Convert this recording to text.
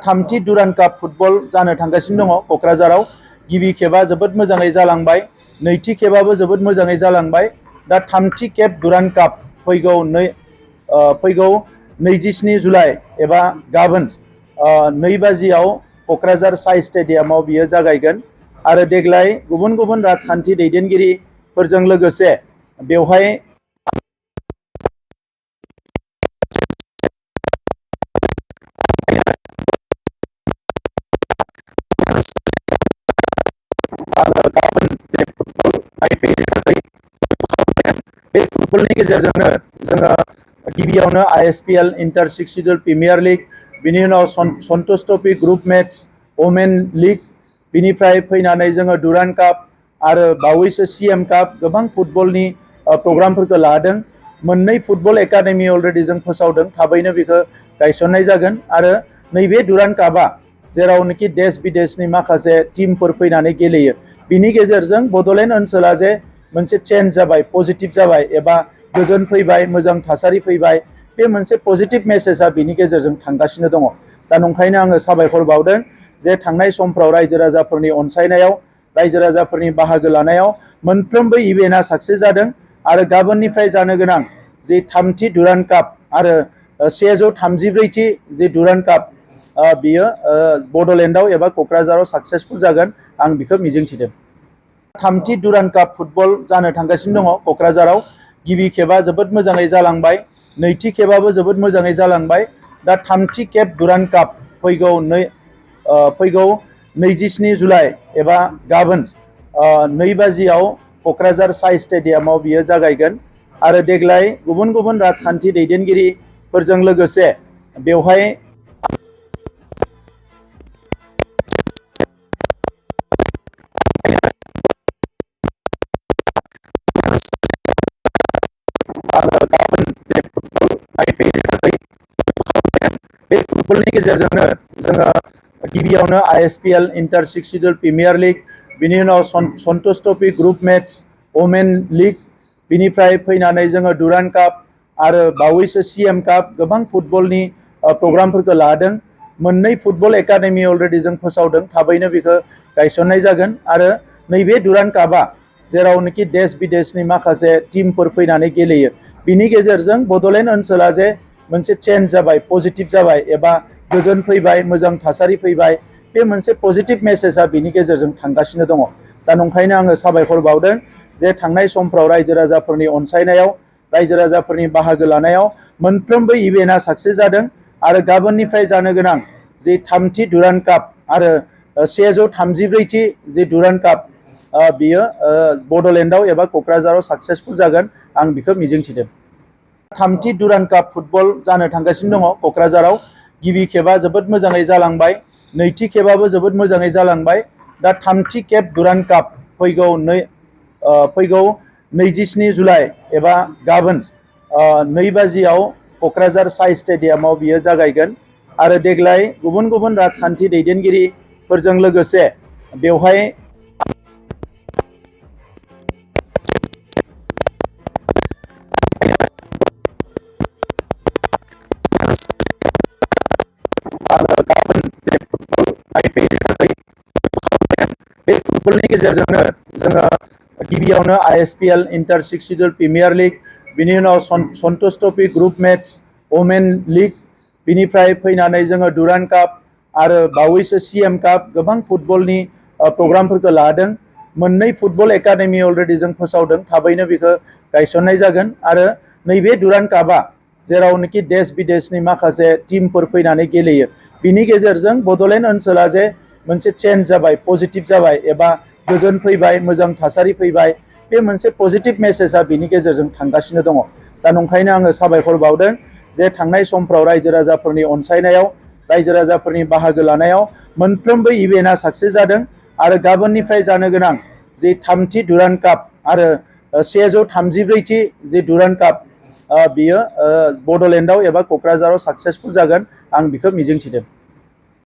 थामथि Durand cup football जानो थांगासिनो दङ क'क्राझाराव। गिबि खेबा जोबोद मोजाङै जालांबाय, नैथि खेबाबो जोबोद मोजाङै जालांबाय। दा थामथि खेब डुरान्ड काप फैगौ 27 जुलाइ एबा गाबोन 2 बाजियाव क'क्राझार साइ स्टेडियामाव बियो जागायगोन। आरो देग्लाय गुबुन गुबुन राजखान्थि दैदेनगिरिफोरजों लोगोसे बेवहाय बे फुटबलनि गेजेरजोंनो जोङो गिबियावनो ISPL inter 6 schedule premier league, बिनि उनाव Santosh trophy group match, women league, बिनिफ्राय फैनानै जोङो डुरान्ड काप आरो बावैसो CM काप गोबां फुटबलनि प्रग्रामफोरखौ लादों। मोननै फुटबल एकाडेमि अलरेडि जों फोसावदों, थाबैनो बेखौ गायसननाय जागोन। आरो नैबे डुरान्ड कापआ जेरावनोखि देश विदेशनि माखासे टीमफोर फैनानै गेलेयो, बिनि गेजेरजों बड'लेण्ड ओनसोला जे मोनसे चेन्ज जाबाय, पजिटिव जाबाय एबा गोजोन फैबाय, मोजां थासारि फैबाय, बे मोनसे पजिटिव मेसेजआ बिनि गेजेरजों थांगासिनो दङ। दा नंखायनो आङो साबायखर बावदों जे थांनाय समफ्राव रायजो राजाफोरनि अनसायनायाव, रायजो राजाफोरनि बाहागो लानायाव मोनफ्रोमबो इभेन्टआ साक्सेस जादों। आरो गाबोननिफ्राय जानो गोनां जि थामथि डुरान्ड काप आरो 134थि जि डुरान्ड काप बियो बड'लेण्डआव एबा क'क्राझाराव साक्सेसफुल जागोन, आं बेखौ मिजिंथिदों। थामथि डुरान्ड काप फुटबल जानो थांगासिनो दङ क'क्राझाराव। गिबि खेबा जोबोद मोजाङै जालांबाय, नैथि खेबाबो जोबोद मोजाङै जालांबाय। दा थामथि खेब डुरान्ड काप फैगौ 27 जुलाइ एबा गाबोन 2 बाजियाव क'क्राझार साइ स्टेडियामाव बियो जागायगोन। आरो देग्लाय गुबुन गुबुन राजखान्थि दैदेनगिरिफोरजों लोगोसे बेवहाय बे फुटबलनि गेजेरजोंनो जोङो गिबियावनो ISPL inter 6 schedule premier league, बिनि उनाव Santosh trophy group match, women league, बिनिफ्राय फैनानै जोङो डुरान्ड काप आरो बावैसो CM काप गोबां फुटबलनि प्रग्रामफोरखौ लादों। मोननै फुटबल एकाडेमि अलरेडि जों फोसावदों, थाबैनो बेखौ गायसननाय जागोन। आरो नैबे डुरान्ड कापआ जेरावनोखि देश विदेशनि माखासे टीमफोर फैनानै गेलेयो, बिनि गेजेरजों बड'लेण्ड ओनसोला जे मोनसे चेन्ज जाबाय, पजिटिव जाबाय एबा गोजोन फैबाय, मोजां थासारि फैबाय, बे मोनसे पजिटिव मेसेजआ बिनि गेजेरजों थांगासिनो दङ। दा नंखायनो आङो साबायखर बावदों जे थांनाय समफ्राव रायजो राजाफोरनि अनसायनायाव, रायजो राजाफोरनि बाहागो लानायाव मोनफ्रोमबो इभेन्टआ साक्सेस जादों। आरो गाबोननिफ्राय जानो गोनां जि थामथि डुरान्ड काप आरो 134थि जि डुरान्ड काप बियो बड'लेण्डआव एबा क'क्राझाराव साक्सेसफुल जागोन, आं बेखौ मिजिंथिदों। थामथि डुरान्ड काप फुटबल जानो थांगासिनो दङ क'क्राझाराव। गिबि खेबा जोबोद मोजाङै जालांबाय, नैथि खेबाबो जोबोद मोजाङै जालांबाय। दा थामथि खेब डुरान्ड काप फैगौ 27 जुलाइ एबा गाबोन 2 बाजियाव क'क्राझार साइ स्टेडियामाव बियो जागायगोन। आरो देग्लाय गुबुन गुबुन राजखान्थि दैदेनगिरिफोरजों लोगोसे बेवहाय बे फुटबलनि गेजेरजोंनो जोङो गिबियावनो ISPL inter 6 schedule premier league, बिनि उनाव Santosh trophy group match, women league, बिनिफ्राय फैनानै जोङो डुरान्ड काप आरो बावैसो CM काप गोबां फुटबलनि प्रग्रामफोरखौ लादों। मोननै फुटबल एकाडेमि अलरेडि जों फोसावदों, थाबैनो बेखौ गायसननाय जागोन। आरो नैबे डुरान्ड कापआ जेरावनोखि देश विदेशनि माखासे टीमफोर फैनानै गेलेयो, बिनि गेजेरजों बड'लेण्ड ओनसोला जे मोनसे चेन्ज जाबाय, पजिटिव जाबाय एबा गोजोन फैबाय, मोजां थासारि फैबाय, बे मोनसे पजिटिव मेसेजआ बिनि गेजेरजों थांगासिनो दङ। दा नंखायनो आङो साबायखर बावदों जे थांनाय समफ्राव रायजो राजाफोरनि अनसायनायाव, रायजो राजाफोरनि बाहागो लानायाव मोनफ्रोमबो इभेन्टआ साक्सेस जादों। आरो गाबोननिफ्राय जानो गोनां जि थामथि डुरान्ड काप आरो 134थि जि डुरान्ड काप बियो बड'लेण्डआव एबा क'क्राझाराव साक्सेसफुल जागोन, आं बेखौ मिजिंथिदों।